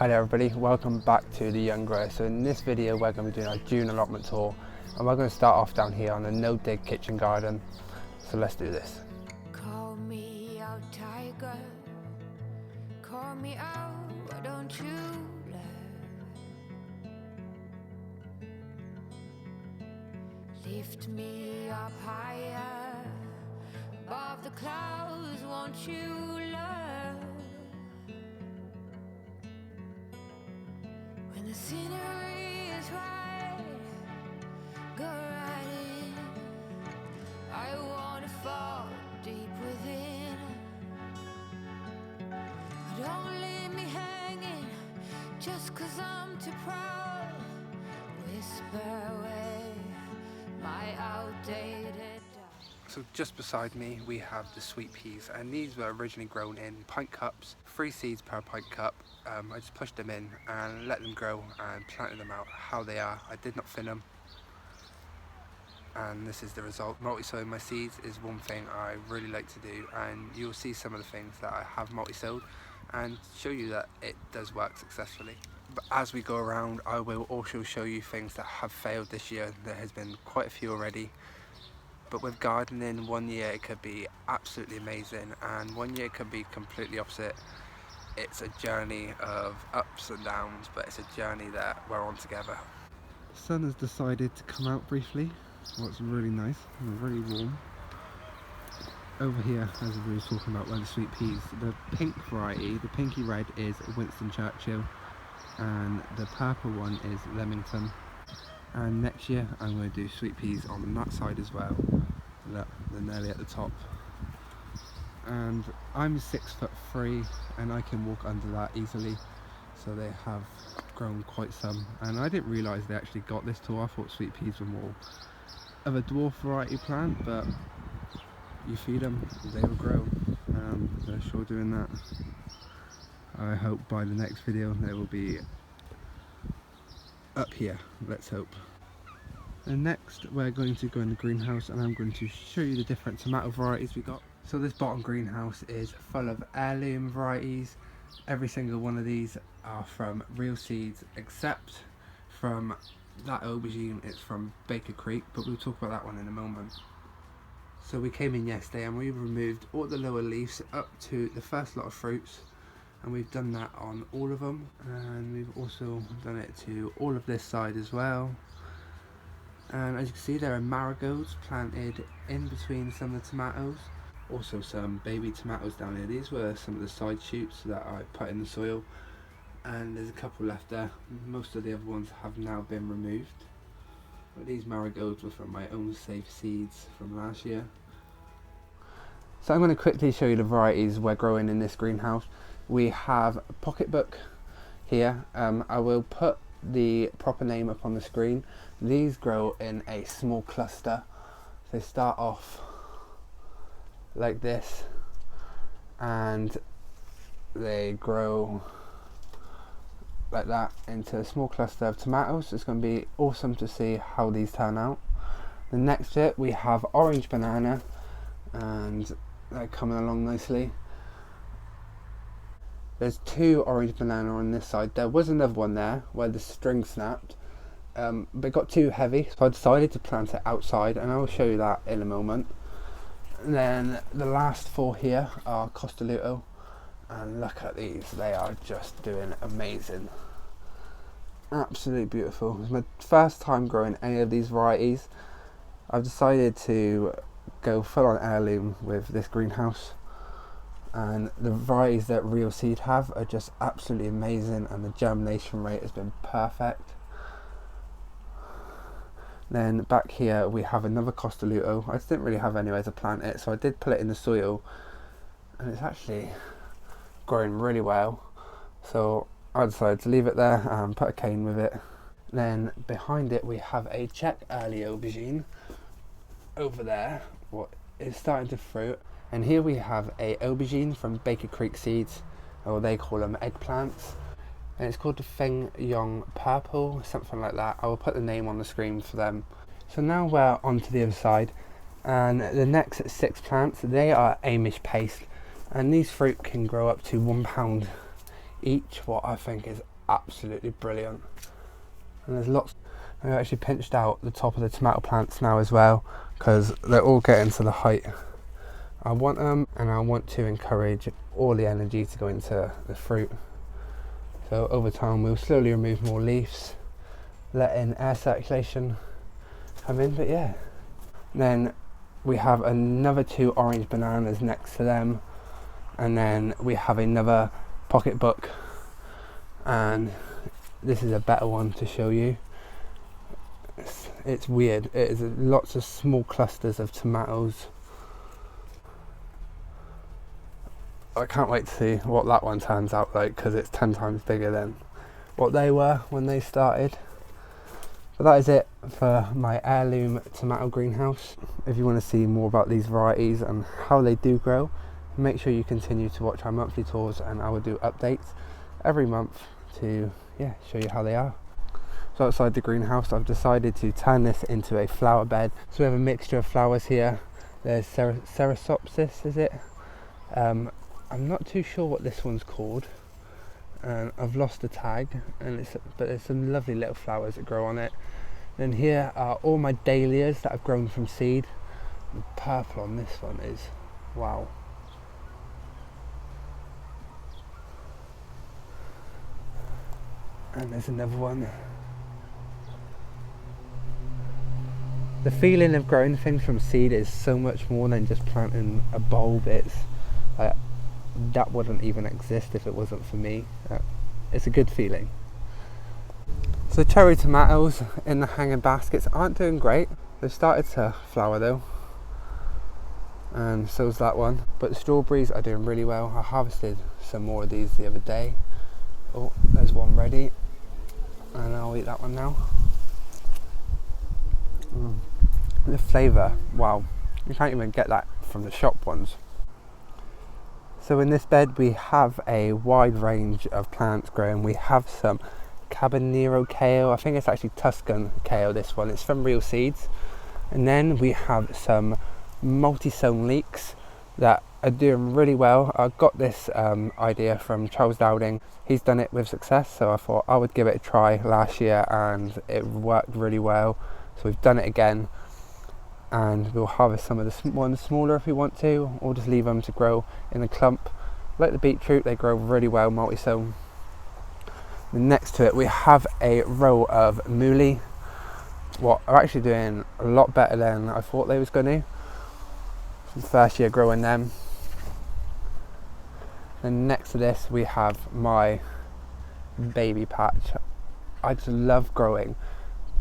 Hi there everybody, welcome back to the Young Grower. So in this video we're going to be doing our June allotment tour, and we're going to start off down here on the NoDig Kitchen Garden. So let's do this. Call me out, tiger. Call me out, why don't you love? Lift me up higher above the clouds, won't you love? When the scenery is right, go right in. I wanna fall deep within. Don't leave me hanging just 'cause I'm too proud. Whisper away my outdated doubt. So just beside me we have the sweet peas, and these were originally grown in pint cups, 3 seeds per pint cup. I just pushed them in and let them grow and planted them out how they are. I did not thin them, and this is the result. Multi-sowing my seeds is one thing I really like to do, and you'll see some of the things that I have multi-sowed and show you that it does work successfully. But as we go around, I will also show you things that have failed this year. There has been quite a few already. But with gardening, one year it could be absolutely amazing, and one year it could be completely opposite. It's a journey of ups and downs, but it's a journey that we're on together. The sun has decided to come out briefly. Well, it's really nice and really warm. Over here, as we were talking about, where the sweet peas, the pink variety, the pinky red is Winston Churchill, and the purple one is Leamington. And next year I'm going to do sweet peas on that side as well. Look, they're nearly at the top. And I'm 6'3" and I can walk under that easily, so they have grown quite some. And I didn't realise they actually got this tall. I thought sweet peas were more of a dwarf variety plant, but you feed them, they will grow, and they're sure doing that. I hope by the next video they will be up here, let's hope. And next we're going to go in the greenhouse, and I'm going to show you the different tomato varieties we got. So this bottom greenhouse is full of heirloom varieties. Every single one of these are from real seeds, except from that aubergine. It's from Baker Creek, but we'll talk about that one in a moment. So we came in yesterday and we removed all the lower leaves up to the first lot of fruits, and we've done that on all of them, and we've also done it to all of this side as well. And as you can see, there are marigolds planted in between some of the tomatoes. Also some baby tomatoes down here. These were some of the side shoots that I put in the soil, and there's a couple left there. Most of the other ones have now been removed, but these marigolds were from my own safe seeds from last year. So I'm going to quickly show you the varieties we're growing in this greenhouse. We have Pocketbook here. I will put the proper name up on the screen. These grow in a small cluster. They start off like this, and they grow like that into a small cluster of tomatoes. It's going to be awesome to see how these turn out. The next bit we have orange banana, and they're coming along nicely. There's 2 orange banana on this side. There was another one there where the string snapped, but it got too heavy, so I decided to plant it outside, and I'll show you that in a moment. And then the last 4 here are Costoluto, and look at these, they are just doing amazing. Absolutely beautiful. It's my first time growing any of these varieties. I've decided to go full on heirloom with this greenhouse, and the varieties that real seed have are just absolutely amazing, and the germination rate has been perfect. Then back here we have another Costoluto. I just didn't really have anywhere to plant it, so I did put it in the soil, and it's actually growing really well, so I decided to leave it there and put a cane with it. Then behind it we have a Czech early aubergine over there, what is starting to fruit. And here we have a aubergine from Baker Creek seeds, or they call them eggplants, and it's called the Fengyuan purple, something like that. I will put the name on the screen for them. So now we're on to the other side, and the next 6 plants, they are Amish paste, and these fruit can grow up to £1 each, what I think is absolutely brilliant. And there's lots. I've actually pinched out the top of the tomato plants now as well, because they're all getting to the height I want them, and I want to encourage all the energy to go into the fruit. So over time we'll slowly remove more leaves, letting air circulation come in. But yeah, then we have another 2 orange bananas next to them, and then we have another Pocketbook, and this is a better one to show you. It's weird. It is lots of small clusters of tomatoes. I can't wait to see what that one turns out like, because it's 10 times bigger than what they were when they started. But that is it for my heirloom tomato greenhouse. If you want to see more about these varieties and how they do grow, make sure you continue to watch our monthly tours, and I will do updates every month to show you how they are. So outside the greenhouse, I've decided to turn this into a flower bed. So we have a mixture of flowers here. There's Ceratopsis, is it? I'm not too sure what this one's called. I've lost the tag, but there's some lovely little flowers that grow on it. Then here are all my dahlias that I've grown from seed. The purple on this one is wow. And there's another one. The feeling of growing things from seed is so much more than just planting a bulb. It's like, that wouldn't even exist if it wasn't for me. It's a good feeling. So cherry tomatoes in the hanging baskets aren't doing great. They've started to flower though, and so's that one. But the strawberries are doing really well. I harvested some more of these the other day. Oh, there's one ready, and I'll eat that one now. The flavour, wow, you can't even get that from the shop ones. So in this bed we have a wide range of plants growing. We have some Cabanero kale, I think it's actually Tuscan kale, this one, it's from real seeds. And then we have some Multisown Leeks that are doing really well. I got this idea from Charles Dowding. He's done it with success, so I thought I would give it a try last year and it worked really well. So we've done it again, and we'll harvest some of the ones smaller if we want to, or just leave them to grow in a clump. Like the beetroot, they grow really well multi-sown. Next to it we have a row of Mooli, what are actually doing a lot better than I thought they was going to. First year growing them. And next to this we have my baby patch. I just love growing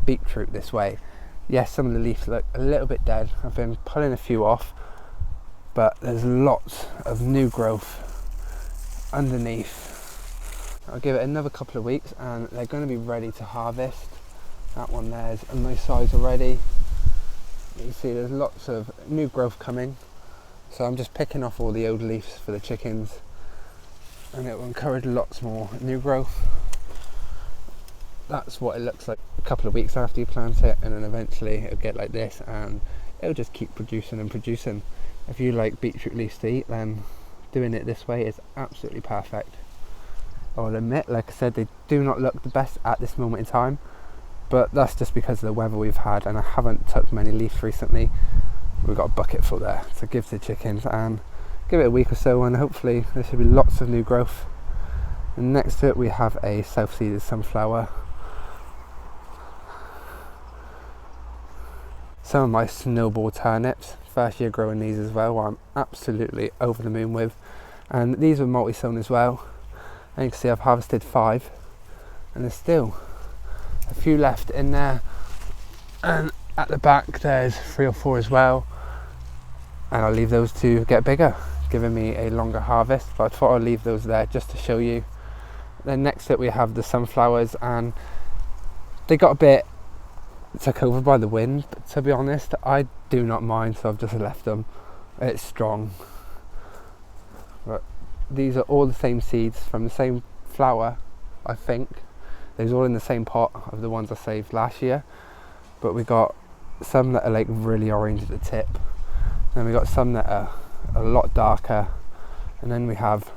beetroot this way. Yes, some of the leaves look a little bit dead. I've been pulling a few off, but there's lots of new growth underneath. I'll give it another couple of weeks and they're going to be ready to harvest. That one there's a nice size already. You can see there's lots of new growth coming. So I'm just picking off all the old leaves for the chickens, and it will encourage lots more new growth. That's what it looks like a couple of weeks after you plant it, and then eventually it'll get like this and it'll just keep producing and producing. If you like beetroot leaves to eat, then doing it this way is absolutely perfect. I'll admit, like I said, they do not look the best at this moment in time, but that's just because of the weather we've had, and I haven't took many leaves recently. We've got a bucket full there to give to the chickens, and give it a week or so and hopefully there should be lots of new growth. And next to it we have a self-seeded sunflower. Some of my snowball turnips, first year growing these as well, I'm absolutely over the moon with. And these were multi-sown as well. And you can see I've harvested 5, and there's still a few left in there. And at the back there's 3 or 4 as well. And I'll leave those to get bigger, giving me a longer harvest. But I thought I'd leave those there just to show you. Then next to it we have the sunflowers, and they got a bit took over by the wind, but to be honest I do not mind, so I've just left them. It's strong. But these are all the same seeds from the same flower, I think. They was all in the same pot of the ones I saved last year, but we got some that are like really orange at the tip, and we got some that are a lot darker, and then we have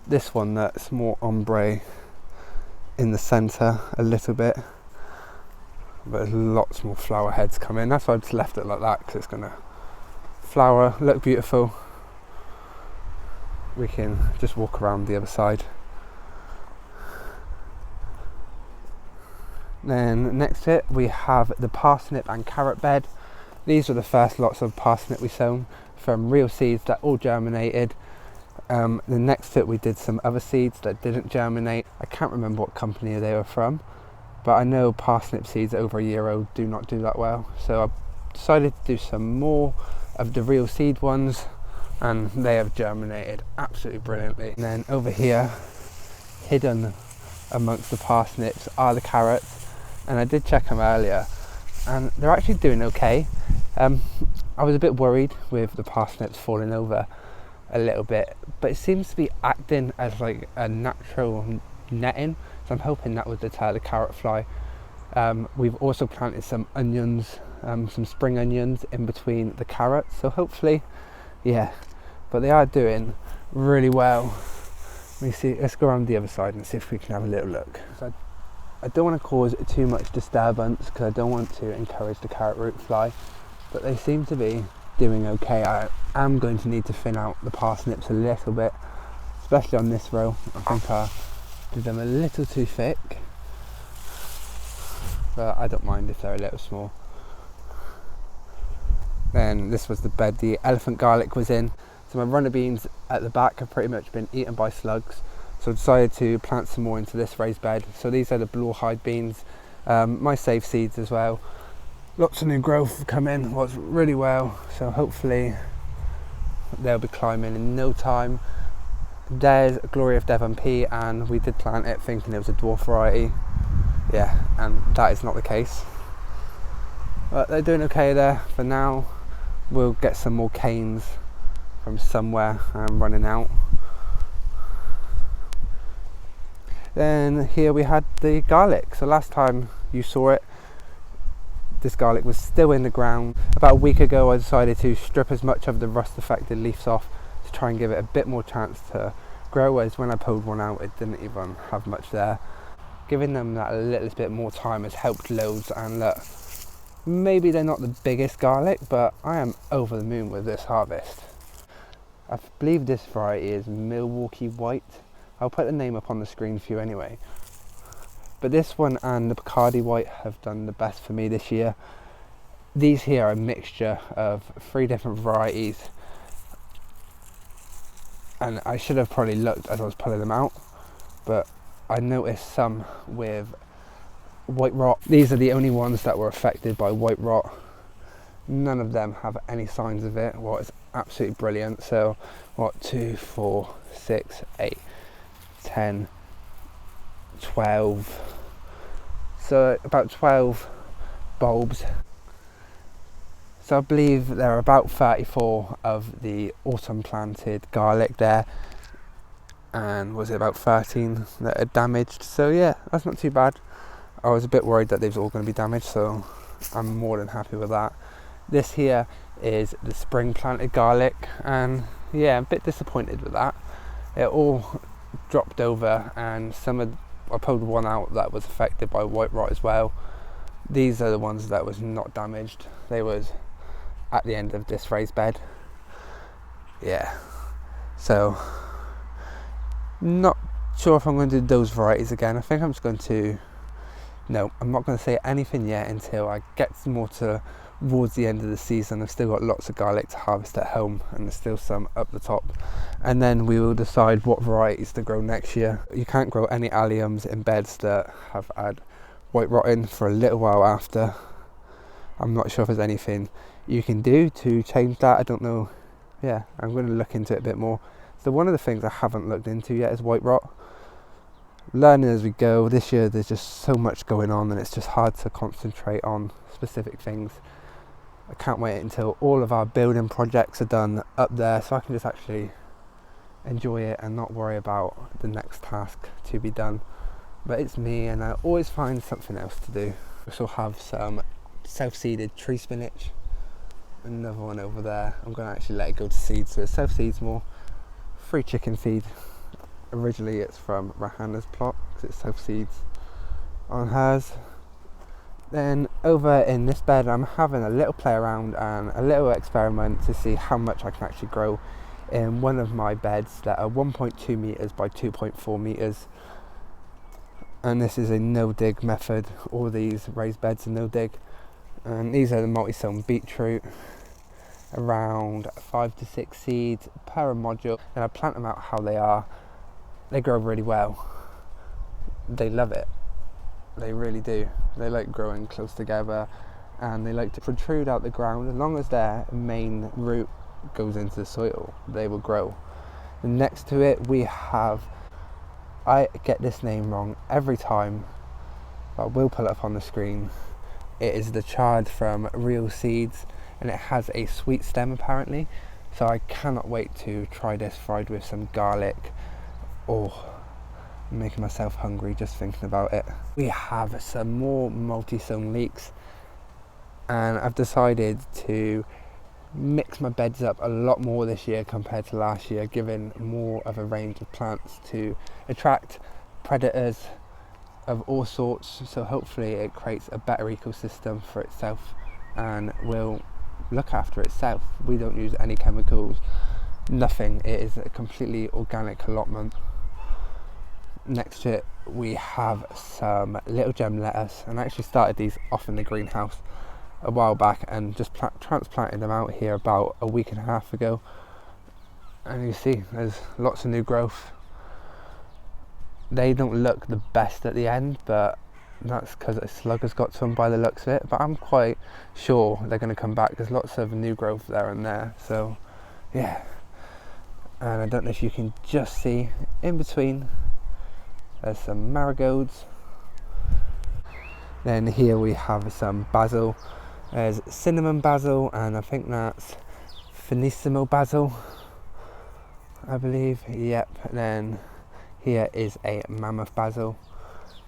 this one that's more ombre in the centre a little bit, but there's lots more flower heads coming. That's why I just left it like that, because it's going to flower, look beautiful. We can just walk around the other side. Then next to it we have the parsnip and carrot bed. These were the first lots of parsnip we sown from real seeds that all germinated. The next to it we did some other seeds that didn't germinate. I can't remember what company they were from, but I know parsnip seeds over a year old do not do that well. So I decided to do some more of the real seed ones, and they have germinated absolutely brilliantly. And then over here, hidden amongst the parsnips, are the carrots. And I did check them earlier, and they're actually doing okay. I was a bit worried with the parsnips falling over a little bit, but it seems to be acting as like a natural netting, so I'm hoping that would deter the carrot fly. We've also planted some onions, some spring onions in between the carrots, so hopefully, yeah, but they are doing really well. Let me see, let's go around the other side and see if we can have a little look. So I don't want to cause too much disturbance because I don't want to encourage the carrot root fly, but they seem to be doing okay. I am going to need to thin out the parsnips a little bit, especially on this row. I think I did them a little too thick, but I don't mind if they're a little small. Then this was the bed the elephant garlic was in. So my runner beans at the back have pretty much been eaten by slugs, so I decided to plant some more into this raised bed. So these are the Blauhilde beans, my safe seeds as well. Lots of new growth come in, works really well, so hopefully they'll be climbing in no time. There's Glory of Devon Pea, and we did plant it thinking it was a dwarf variety. Yeah, and that is not the case. But they're doing okay there for now. We'll get some more canes from somewhere. I'm running out. Then here we had the garlic. So last time you saw it, this garlic was still in the ground. About a week ago I decided to strip as much of the rust affected leaves off to try and give it a bit more chance to grow, whereas when I pulled one out it didn't even have much there. Giving them that a little bit more time has helped loads, and look, maybe they're not the biggest garlic, but I am over the moon with this harvest. I believe this variety is Milwaukee Wight. I'll put the name up on the screen for you anyway. But this one and the Boltardy Wight have done the best for me this year. These here are a mixture of 3 different varieties, and I should have probably looked as I was pulling them out, but I noticed some with white rot. These are the only ones that were affected by white rot. None of them have any signs of it. Well, it's absolutely brilliant. So what, 2, 4, 6, 8, 10, 12, so about 12 bulbs. So I believe there are about 34 of the autumn planted garlic there, and was it about 13 that are damaged. So yeah, that's not too bad. I was a bit worried that they was all going to be damaged, so I'm more than happy with that. This here is the spring planted garlic, and yeah, I'm a bit disappointed with that. It all dropped over, and I pulled one out that was affected by white rot as well. These are the ones that was not damaged. They was at the end of this raised bed. Yeah, so not sure if I'm going to do those varieties again. I think I'm just going to, no, I'm not going to say anything yet until I get more towards the end of the season. I've still got lots of garlic to harvest at home, and there's still some up the top, and then we will decide what varieties to grow next year. You can't grow any alliums in beds that have had white rot in for a little while after. I'm not sure if there's anything you can do to change that. I don't know. Yeah, I'm going to look into it a bit more. So one of the things I haven't looked into yet is white rot. Learning as we go. This year there's just so much going on, and it's just hard to concentrate on specific things. I can't wait until all of our building projects are done up there, so I can just actually enjoy it and not worry about the next task to be done. But it's me, and I always find something else to do. We also have some self-seeded tree spinach, another one over there. I'm going to actually let it go to seed, so it self-seeds more. Free chicken feed, Originally it's from Rahana's plot because it self-seeds on hers. Then over in this bed I'm having a little play around and a little experiment to see how much I can actually grow in one of my beds that are 1.2 meters by 2.4 meters. And this is a no-dig method. All these raised beds are no-dig. And these are the multi-sown beetroot, around 5 to 6 seeds per module. And I plant them out how they are. They grow really well. They love it. They really do. They like growing close together and they like to protrude out the ground. As long as their main root goes into the soil, they will grow. And next to it we have, I get this name wrong every time, but I will pull it up on the screen. It is the Chard from Real Seeds and it has a sweet stem apparently. So I cannot wait to try this fried with some garlic. Oh, I'm making myself hungry just thinking about it. We have some more Multisown Leeks and I've decided to mix my beds up a lot more this year compared to last year, giving more of a range of plants to attract predators of all sorts. So hopefully it creates a better ecosystem for itself and will look after itself. We don't use any chemicals, nothing. It is a completely organic allotment. Next to it we have some little gem lettuce, and I actually started these off in the greenhouse a while back and just transplanted them out here about a week and a half ago, and you see there's lots of new growth. They don't look the best at the end, but that's because a slug has got to them by the looks of it, but I'm quite sure they're going to come back. There's lots of new growth there and there, so yeah. And I don't know if you can just see in between there's some marigolds. Then here we have some basil. There's cinnamon basil and I think that's finissimo basil, I believe. Yep. And then here is a mammoth basil.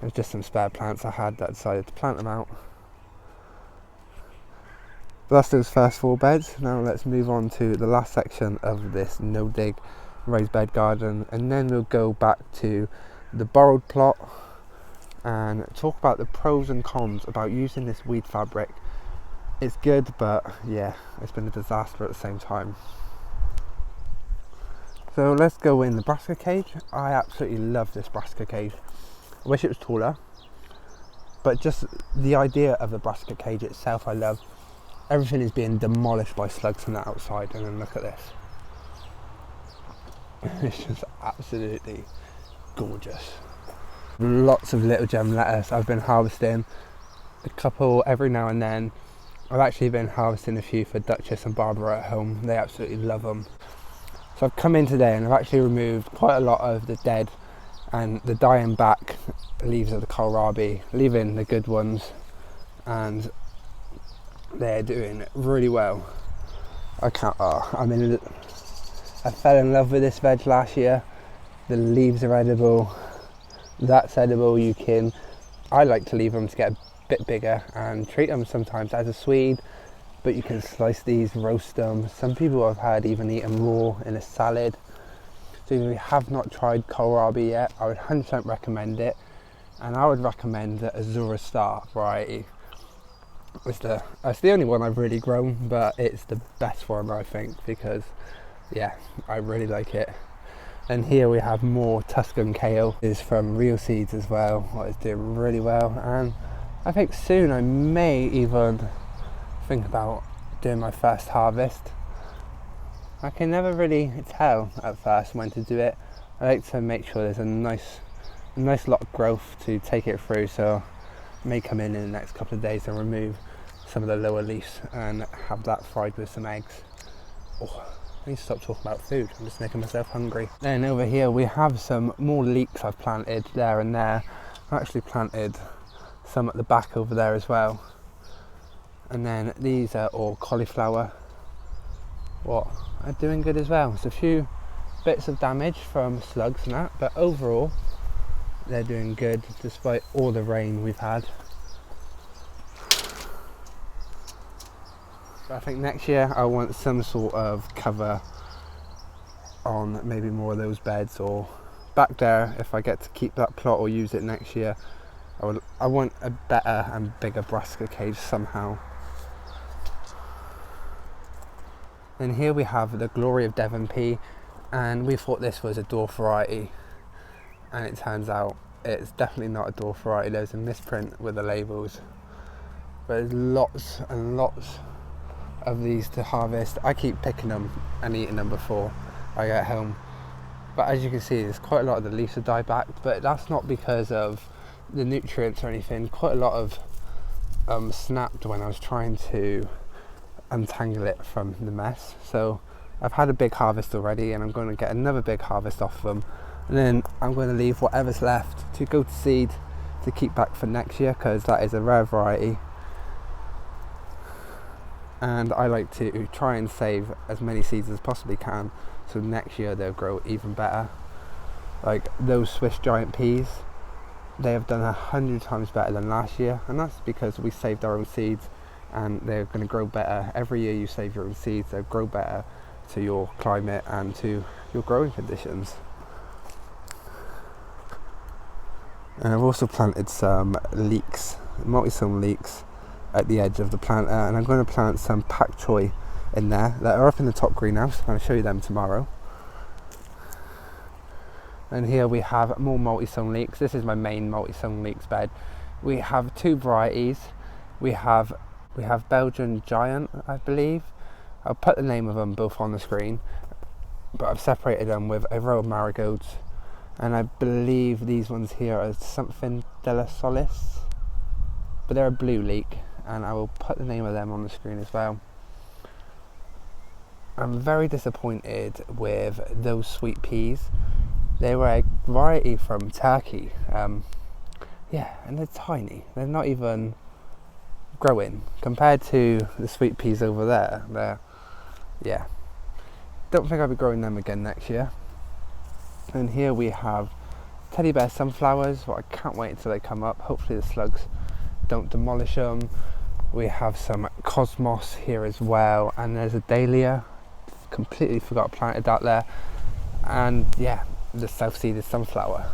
There's just some spare plants I had that I decided to plant them out. But that's those first 4 beds. Now let's move on to the last section of this no-dig raised bed garden, and then we'll go back to the borrowed plot and talk about the pros and cons about using this weed fabric. It's good, but yeah, it's been a disaster at the same time. So let's go in the brassica cage. I absolutely love this brassica cage. I wish it was taller, but just the idea of the brassica cage itself I love. Everything is being demolished by slugs from the outside, and then look at this. It's just absolutely gorgeous. Lots of little gem lettuce. I've been harvesting a couple every now and then. I've actually been harvesting a few for Duchess and Barbara at home. They absolutely love them. So I've come in today and I've actually removed quite a lot of the dead and the dying back leaves of the kohlrabi, leaving the good ones, and they're doing really well. I fell in love with this veg last year. The leaves are edible, that's edible. I like to leave them to get a bit bigger and treat them sometimes as a swede, but you can slice these, roast them. Some people I've had even eat them raw in a salad. So if you have not tried kohlrabi yet, I would 100% recommend it, and I would recommend the Azur Star variety. It's the only one I've really grown, but it's the best one I think, because yeah, I really like it. And here we have more Tuscan kale. It's from Real Seeds as well. It's doing really well, and I think soon I may even think about doing my first harvest. I can never really tell at first when to do it. I like to make sure there's a nice lot of growth to take it through, so I may come in the next couple of days and remove some of the lower leaves and have that fried with some eggs. Oh, I need to stop talking about food, I'm just making myself hungry. Then over here we have some more leeks I've planted there and there. I actually planted some at the back over there as well. And then these are all cauliflower. What? Are doing good as well. It's a few bits of damage from slugs and that, but overall they're doing good despite all the rain we've had. I think next year I want some sort of cover on maybe more of those beds, or back there, if I get to keep that plot or use it next year, I want a better and bigger brassica cage somehow. And here we have the glory of Devon Pea, and we thought this was a dwarf variety, and it turns out it's definitely not a dwarf variety. There's a misprint with the labels, but there's lots and lots of these to harvest. I keep picking them and eating them before I get home, but as you can see, there's quite a lot of the leaves have died back, but that's not because of the nutrients or anything. Quite a lot of snapped when I was trying to untangle it from the mess. So I've had a big harvest already, and I'm going to get another big harvest off them, and then I'm going to leave whatever's left to go to seed to keep back for next year, because that is a rare variety, and I like to try and save as many seeds as possibly can, so next year they'll grow even better. Like those Swiss giant peas, they have done 100 times better than last year, and that's because we saved our own seeds, and they're going to grow better. Every year you save your own seeds, they'll grow better to your climate and to your growing conditions. And I've also planted some leeks, Multisown leeks, at the edge of the planter, and I'm going to plant some pak choi in there that are up in the top greenhouse. I'll show you them tomorrow. And here we have more Multisown leeks. This is my main Multisown leeks bed. We have two varieties. We have Belgian Giant, I believe. I'll put the name of them both on the screen, but I've separated them with a row of marigolds, and I believe these ones here are something de la Solis, but they're a blue leek, and I will put the name of them on the screen as well. I'm very disappointed with those sweet peas. They were a variety from Turkey, yeah, and they're tiny. They're not even growing compared to the sweet peas over there. Yeah, don't think I'll be growing them again next year. And here we have teddy bear sunflowers. Well, I can't wait until they come up. Hopefully the slugs don't demolish them. We have some cosmos here as well, and there's a dahlia. Completely forgot I planted that there. And yeah, the self-seeded sunflower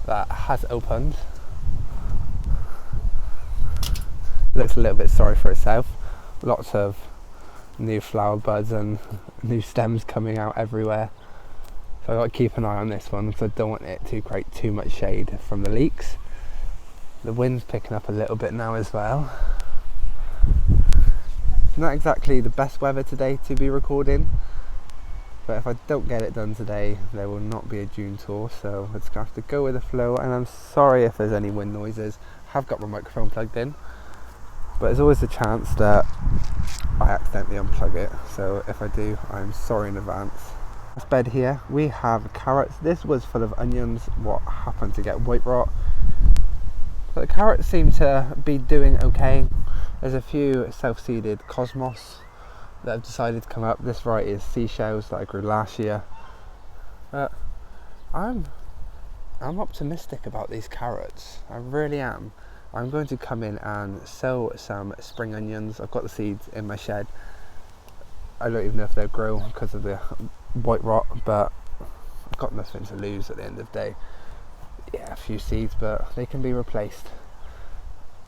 that has opened. Looks a little bit sorry for itself. Lots of new flower buds and new stems coming out everywhere. So I've got to keep an eye on this one, because I don't want it to create too much shade from the leeks. The wind's picking up a little bit now as well. It's not exactly the best weather today to be recording, but if I don't get it done today, there will not be a June tour, so it's going to have to go with the flow. And I'm sorry if there's any wind noises. I have got my microphone plugged in, but there's always a chance that I accidentally unplug it, so if I do, I'm sorry in advance. This bed here, we have carrots. This was full of onions, what happened to get white rot, but the carrots seem to be doing okay. There's a few self-seeded cosmos that have decided to come up. This variety is seashells that I grew last year, but I'm optimistic about these carrots. I really am. I'm going to come in and sow some spring onions. I've got the seeds in my shed. I don't even know if they'll grow because of the white rot, but I've got nothing to lose at the end of the day. Yeah, a few seeds, but they can be replaced.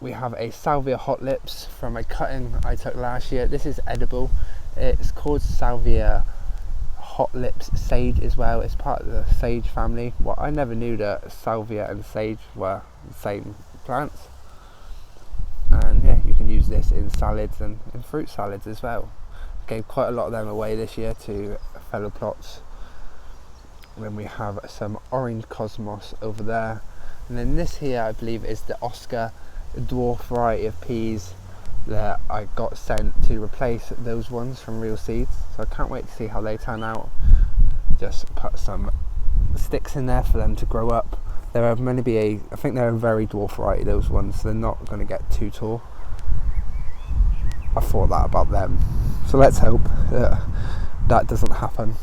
We have a salvia hot lips from a cutting I took last year. This is edible. It's called salvia hot lips sage as well. It's part of the sage family. Well, I never knew that salvia and sage were the same plants. And yeah, you can use this in salads and in fruit salads as well. Gave quite a lot of them away this year to fellow plots. And then we have some orange cosmos over there, and then this here I believe is the Oscar dwarf variety of peas that I got sent to replace those ones from Real Seeds, so I can't wait to see how they turn out. Just put some sticks in there for them to grow up. They're going to be I think they're a very dwarf variety, those ones, so they're not going to get too tall. I thought that about them, so let's hope that doesn't happen.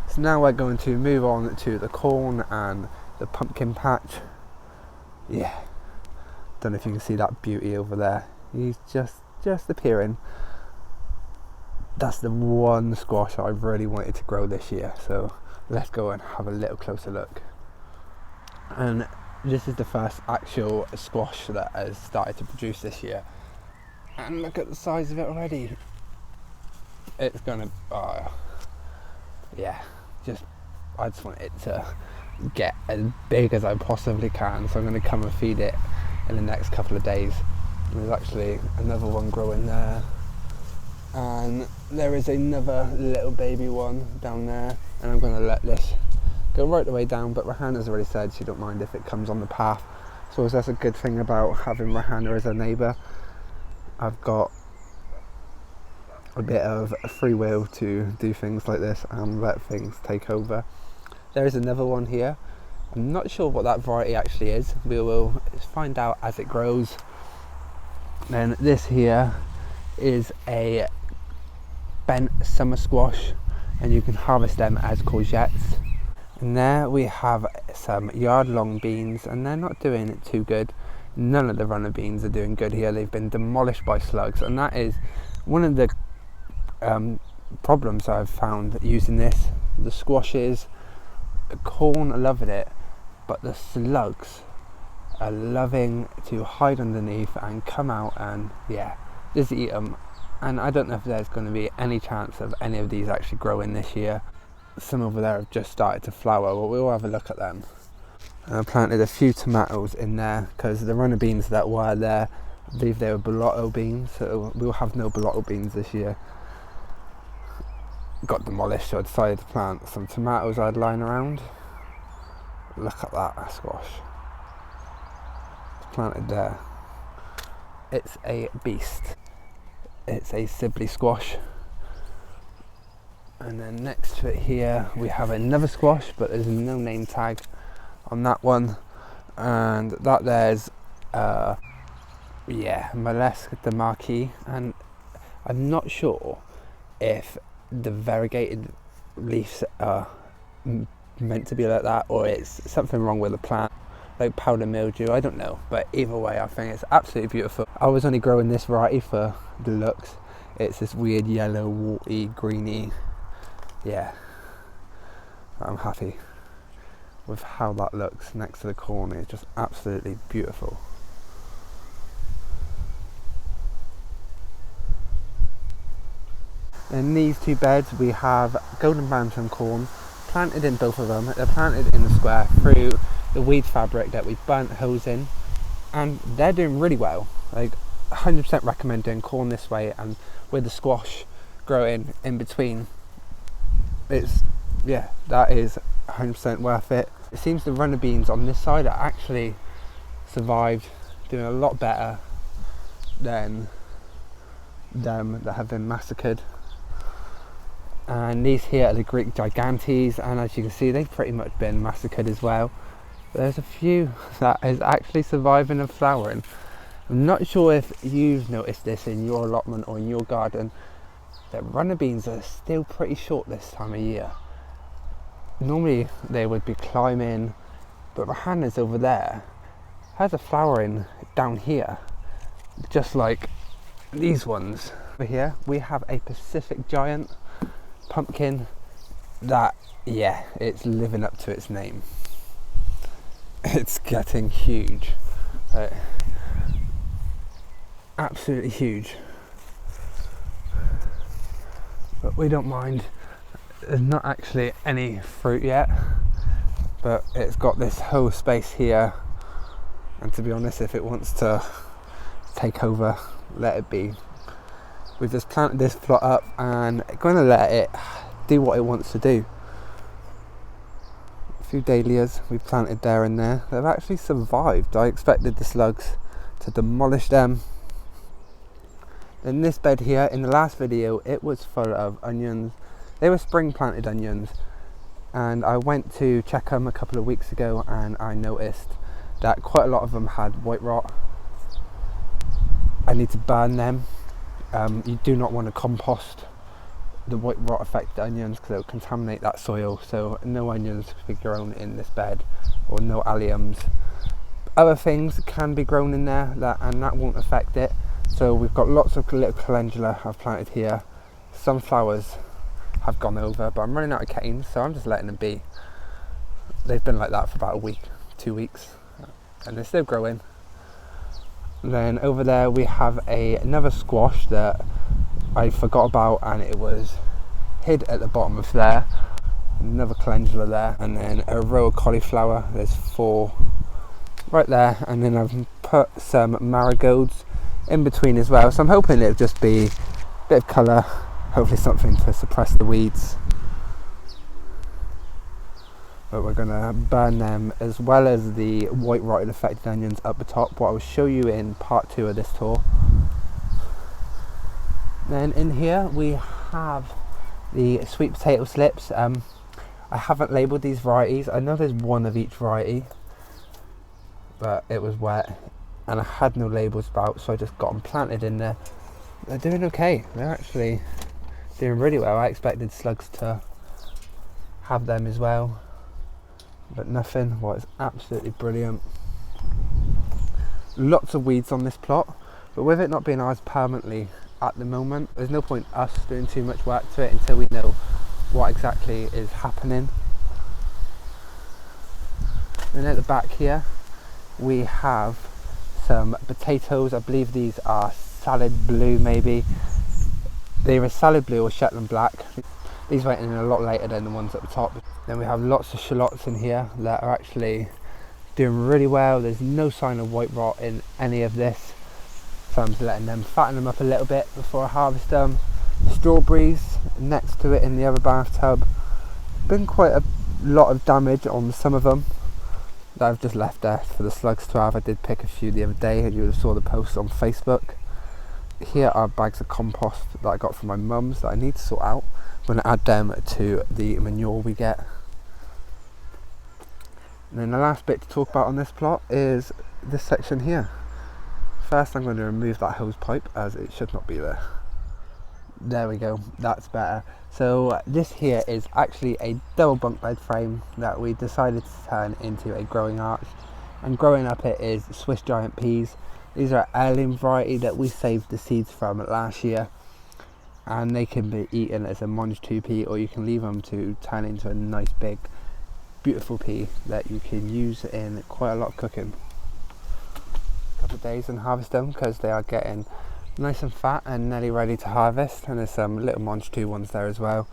So now we're going to move on to the corn and the pumpkin patch. Yeah, don't know if you can see that beauty over there. He's just appearing. That's the one squash I really wanted to grow this year, so let's go and have a little closer look. And this is the first actual squash that has started to produce this year, and look at the size of it already. It's gonna, yeah, I just want it to get as big as I possibly can, so I'm going to come and feed it in the next couple of days. There's actually another one growing there, and there is another little baby one down there, and I'm going to let this go right the way down, but Rahana's already said she don't mind if it comes on the path, so that's a good thing about having Rahana as a neighbour. I've got a bit of free will to do things like this and let things take over. There is another one here. I'm not sure what that variety actually is. We will find out as it grows. Then this here is a bent summer squash, and you can harvest them as courgettes. And there we have some yard-long beans, and they're not doing too good. None of the runner beans are doing good here. They've been demolished by slugs, and that is one of the problems I've found using this. The squashes, the corn are loving it, but the slugs are loving to hide underneath and come out and just eat them. And I don't know if there's going to be any chance of any of these actually growing this year. Some over there have just started to flower, but we'll have a look at them. I planted a few tomatoes in there because the runner beans that were there, I believe they were bolotto beans, so we'll have no bolotto beans this year. Got demolished, so I decided to plant some tomatoes I had lying around. Look at that squash. It's planted there. It's a beast. It's a Sibley squash. And then next to it here we have another squash, but there's no name tag on that one. And that there's Molesque de Marquis, and I'm not sure if the variegated leaves are meant to be like that, or it's something wrong with the plant, like powder mildew, I don't know, but either way I think it's absolutely beautiful. I was only growing this variety for the looks. It's this weird yellow, warty, greeny, I'm happy with how that looks next to the corn. It's just absolutely beautiful. In these two beds we have golden bantam corn planted in both of them. They're planted in the square through the weed fabric that we burnt holes in, and they're doing really well. Like 100% recommend doing corn this way, and with the squash growing in between, it's that is 100% worth it. It seems the runner beans on this side are actually survived, doing a lot better than them that have been massacred. And these here are the Greek gigantes, and as you can see they've pretty much been massacred as well. But there's a few that is actually surviving and flowering. I'm not sure if you've noticed this in your allotment or in your garden, that runner beans are still pretty short this time of year. Normally they would be climbing, but Rahana's over there has a flowering down here, just like these ones. Over here we have a Pacific giant pumpkin that, it's living up to its name. It's getting huge, absolutely huge, but we don't mind. There's not actually any fruit yet, but it's got this whole space here, and to be honest, if it wants to take over, let it be. We've just planted this plot up and going to let it do what it wants to do. A few dahlias we planted there and there. They've actually survived. I expected the slugs to demolish them. In this bed here, in the last video, it was full of onions. They were spring planted onions, and I went to check them a couple of weeks ago and I noticed that quite a lot of them had white rot. I need to burn them. You do not want to compost the white rot affected onions because it will contaminate that soil, so no onions can be grown in this bed, or no alliums. Other things can be grown in there and that won't affect it. So we've got lots of little calendula I've planted here. Sunflowers have gone over, but I'm running out of canes, so I'm just letting them be. They've been like that for about a week, 2 weeks, and they're still growing. And then over there we have another squash that I forgot about, and it was hid at the bottom of there. Another calendula there, and then a row of cauliflower. There's 4 right there, and then I've put some marigolds in between as well, so I'm hoping it'll just be a bit of colour, hopefully something to suppress the weeds. But we're going to burn them, as well as the white rotted affected onions up the top, what I will show you in part 2 of this tour. Then in here we have the sweet potato slips. I haven't labelled these varieties. I know there's one of each variety, but it was wet and I had no labels about, so I just got them planted in there. They're doing okay. They're actually doing really well. I expected slugs to have them as well, but nothing. Well, it's absolutely brilliant. Lots of weeds on this plot, but with it not being ours permanently at the moment, there's no point us doing too much work to it until we know what exactly is happening. And at the back here we have some potatoes. I believe these are salad blue, maybe. They're a salad blue or Shetland black. These went in a lot later than the ones at the top. Then we have lots of shallots in here that are actually doing really well. There's no sign of white rot in any of this, so I'm just letting them fatten them up a little bit before I harvest them. Strawberries next to it in the other bathtub. Been quite a lot of damage on some of them that I've just left there for the slugs to have. I did pick a few the other day, and you would have saw the post on Facebook. Here are bags of compost that I got from my mum's that I need to sort out. I'm going to add them to the manure we get. And then the last bit to talk about on this plot is this section here. First I'm going to remove that hose pipe, as it should not be there. There we go, that's better. So this here is actually a double bunk bed frame that we decided to turn into a growing arch, and growing up it is Swiss giant peas. These are heirloom variety that we saved the seeds from last year, and they can be eaten as a mange tout pea, or you can leave them to turn into a nice big beautiful pea that you can use in quite a lot of cooking. A couple of days and harvest them, because they are getting nice and fat and nearly ready to harvest. And there's some little mange tout ones there as well.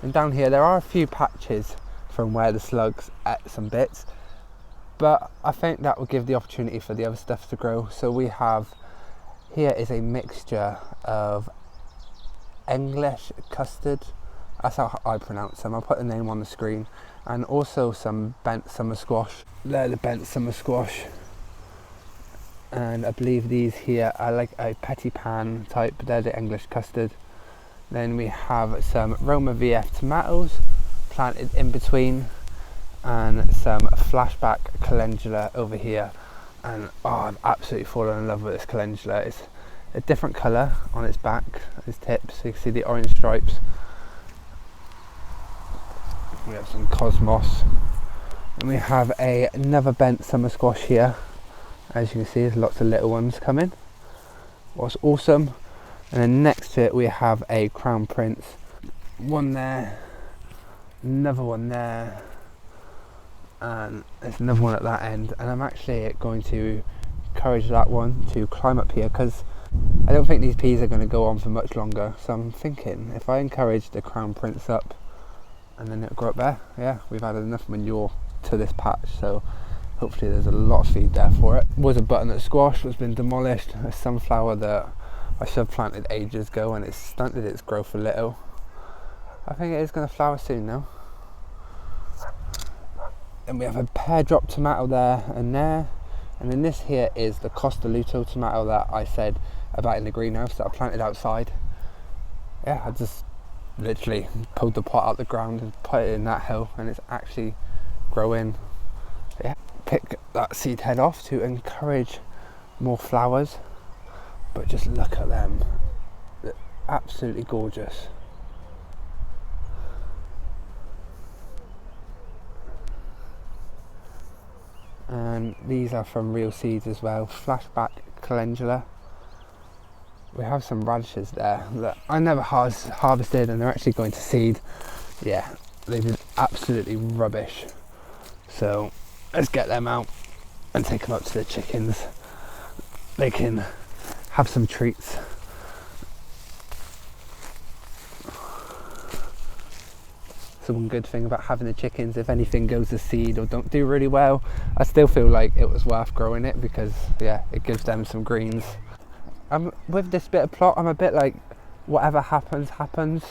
And down here there are a few patches from where the slugs ate some bits, but I think that will give the opportunity for the other stuff to grow. So we have, here is a mixture of English custard, that's how I pronounce them, I'll put the name on the screen, and also some bent summer squash. They're the bent summer squash, and I believe these here are like a petit pan type, they're the English custard. Then we have some Roma VF tomatoes planted in between, and some flashback calendula over here. And oh, I've absolutely fallen in love with this calendula. It's a different colour on its back, its tips, so you can see the orange stripes. We have some cosmos, and we have another bent summer squash here. As you can see, there's lots of little ones coming. What's awesome. And then next to it we have a crown prince. One there, another one there, and there's another one at that end. And I'm actually going to encourage that one to climb up here, because I don't think these peas are going to go on for much longer. So I'm thinking if I encourage the crown prince up, and then it'll grow up there. Yeah, we've added enough manure to this patch, so hopefully there's a lot of feed there for it. Was a butternut squash that's been demolished. A sunflower that I should have planted ages ago, and it's stunted its growth a little. I think it is going to flower soon now. And we have a Peardrop tomato there and there. And then this here is the Costoluto tomato that I said about in the greenhouse that I planted outside. Yeah, I just literally pulled the pot out the ground and put it in that hill, and it's actually growing. Yeah, pick that seed head off to encourage more flowers, but just look at them, they're absolutely gorgeous. And these are from real seeds as well, flashback calendula. we have some radishes there that I never harvested, and they're actually going to seed. Yeah, they did absolutely rubbish. So let's get them out and take them up to the chickens. They can have some treats. So one good thing about having the chickens, if anything goes to seed or don't do really well, I still feel like it was worth growing it, because yeah, it gives them some greens. With this bit of plot, I'm a bit like, whatever happens, happens.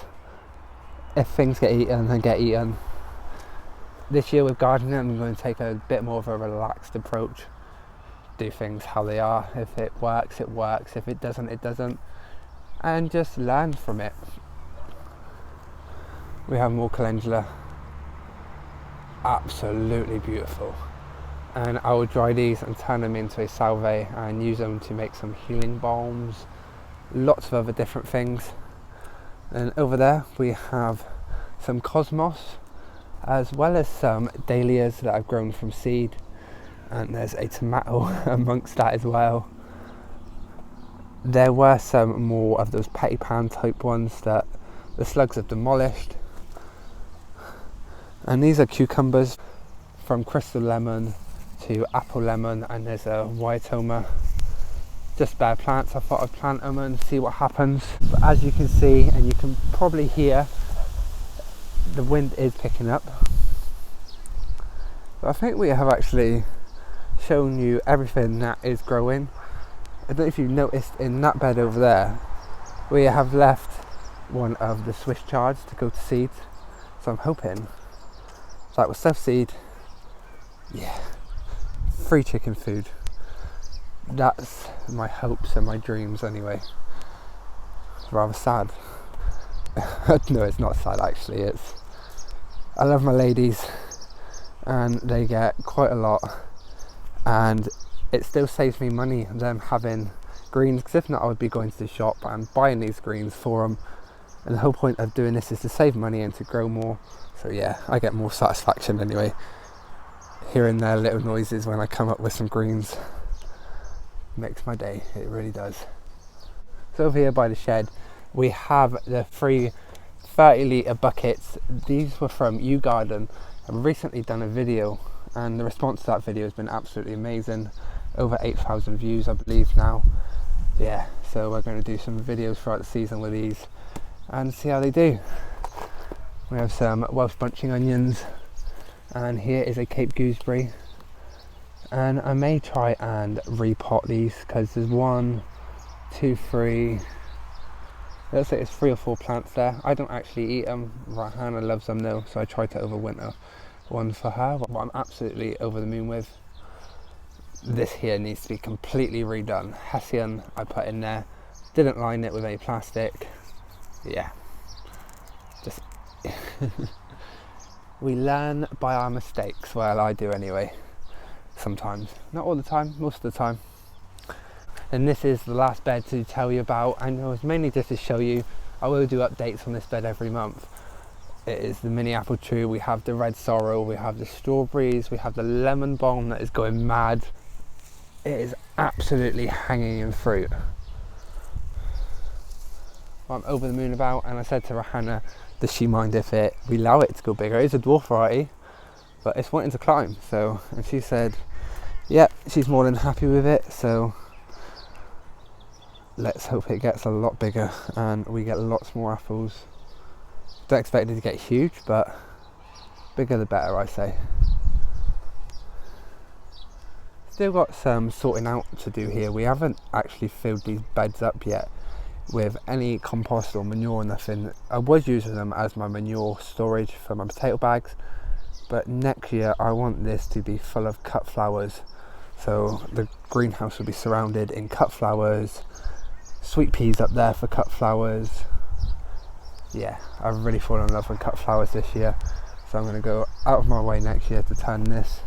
If things get eaten, then get eaten. This year with gardening, I'm going to take a bit more of a relaxed approach. Do things how they are. If it works, it works. If it doesn't, it doesn't. And just learn from it. We have more calendula. Absolutely beautiful. And I will dry these and turn them into a salve and use them to make some healing balms. Lots of other different things. And over there we have some cosmos, as well as some dahlias that I've grown from seed. And there's a tomato amongst that as well. There were some more of those petty pan type ones that the slugs have demolished. And these are cucumbers, from crystal lemon to apple lemon, and there's a Reisetomate. Just bare plants. I thought I'd plant them and see what happens. But as you can see, and you can probably hear, the wind is picking up. But I think we have actually shown you everything that is growing. I don't know if you've noticed, in that bed over there, we have left one of the Swiss chards to go to seed. So I'm hoping that was self-seed. Yeah, free chicken food. That's my hopes and my dreams anyway. It's rather sad. No, it's not sad actually. I love my ladies, and they get quite a lot, and it still saves me money, them having greens, because if not I would be going to the shop and buying these greens for them. And the whole point of doing this is to save money and to grow more. So yeah, I get more satisfaction anyway, hearing their little noises when I come up with some greens. Makes my day, it really does. So over here by the shed we have the 3 30-litre buckets. These were from Garden. I've recently done a video, and the response to that video has been absolutely amazing. Over 8,000 views I believe now. Yeah, so we're going to do some videos throughout the season with these and see how they do. We have some Welsh bunching onions, and here is a Cape gooseberry. And I may try and repot these, because there's 1, 2, 3, let's say it's 3 or 4 plants there. I don't actually eat them. Hannah loves them though, so I tried to overwinter one for her. What I'm absolutely over the moon with, this here needs to be completely redone. Hessian I put in there, didn't line it with any plastic. Yeah, just we learn by our mistakes. Well, I do anyway. Sometimes, not all the time, most of the time. And this is the last bed to tell you about. I know it's mainly just to show you. I will do updates on this bed every month. It is the mini apple tree. We have the red sorrel, we have the strawberries, we have the lemon balm that is going mad. It is absolutely hanging in fruit. I'm over the moon about, and I said to Hannah, does she mind if we allow it to go bigger? It's a dwarf variety, but it's wanting to climb. So, and she said, yeah, she's more than happy with it. So let's hope it gets a lot bigger and we get lots more apples. Don't expect it to get huge, but bigger the better, I say. Still got some sorting out to do here. We haven't actually filled these beds up yet with any compost or manure or nothing. I was using them as my manure storage for my potato bags, but next year I want this to be full of cut flowers. So the greenhouse will be surrounded in cut flowers, sweet peas up there for cut flowers. Yeah, I've really fallen in love with cut flowers this year, so I'm going to go out of my way next year to turn this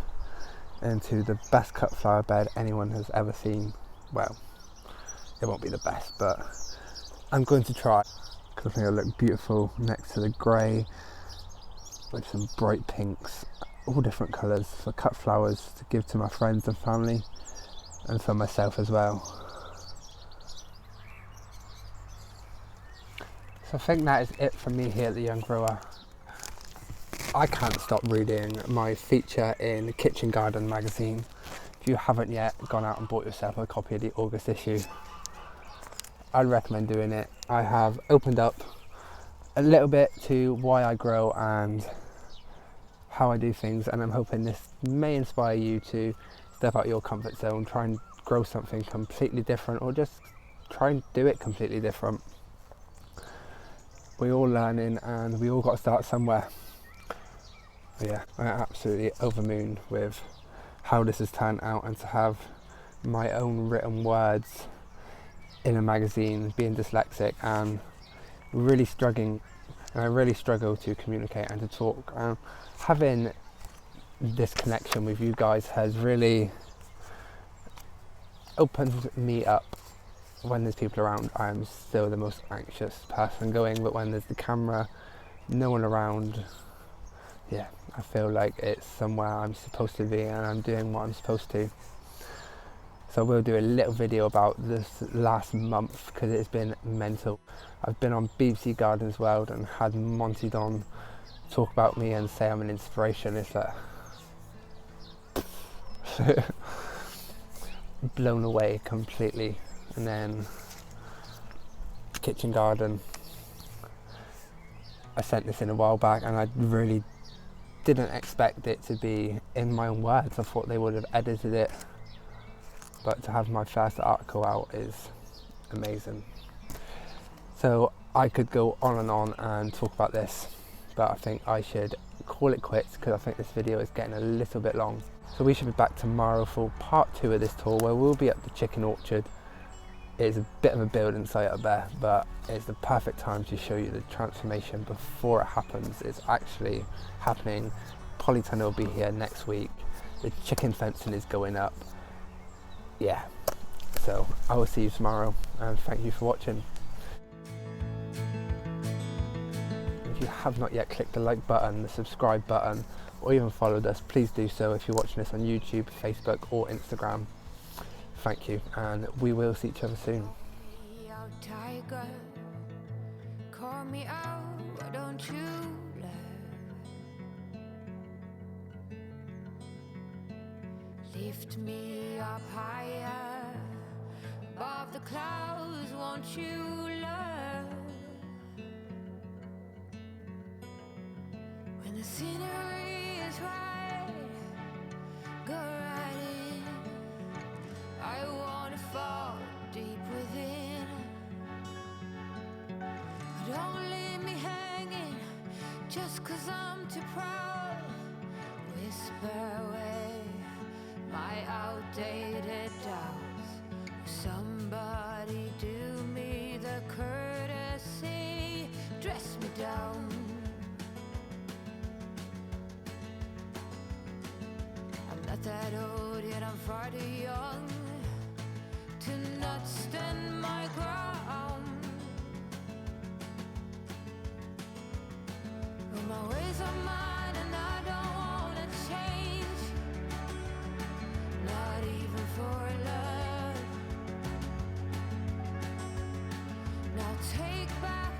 into the best cut flower bed anyone has ever seen. Well, it won't be the best, but I'm going to try, because I think it'll look beautiful next to the grey with some bright pinks, all different colours for cut flowers to give to my friends and family, and for myself as well. So I think that is it for me here at the Young Grower. I can't stop reading my feature in the Kitchen Garden magazine. If you haven't yet gone out and bought yourself a copy of the August issue, I'd recommend doing it. I have opened up a little bit to why I grow and how I do things, and I'm hoping this may inspire you to step out your comfort zone, try and grow something completely different, or just try and do it completely different. We're all learning and we all got to start somewhere. But yeah, I'm absolutely over the moon with how this has turned out, and to have my own written words in a magazine, being dyslexic and really struggling, and I really struggle to communicate and to talk. Having this connection with you guys has really opened me up. When there's people around, I'm still the most anxious person going, but when there's the camera, no one around, yeah, I feel like it's somewhere I'm supposed to be and I'm doing what I'm supposed to. So we'll do a little video about this last month because it's been mental. I've been on BBC Gardens World and had Monty Don talk about me and say I'm an inspiration. It's like blown away completely. And then Kitchen Garden, I sent this in a while back and I really didn't expect it to be in my own words. I thought they would have edited it, but to have my first article out is amazing. So I could go on and talk about this, but I think I should call it quits because I think this video is getting a little bit long. So we should be back tomorrow for part 2 of this tour, where we'll be at the chicken orchard. It's a bit of a building site up there, but it's the perfect time to show you the transformation before it happens. It's actually happening. Polytunnel will be here next week. The chicken fencing is going up. Yeah, so I will see you tomorrow, and thank you for watching. If you have not yet clicked the like button, the subscribe button, or even followed us, please do so if you're watching this on YouTube, Facebook or Instagram. Thank you, and we will see each other soon. Tiger, call me out, why don't you love? Lift me up higher, above the clouds, won't you love? When the scenery is right, go right in. I wanna fall deep within. Don't leave me hanging just 'cause I'm too proud. Whisper away my outdated doubts. Somebody do me the courtesy, dress me down. I'm not that old yet, I'm far too young to not stand my ground. But my ways are mine and I don't wanna change, not even for love. Now take back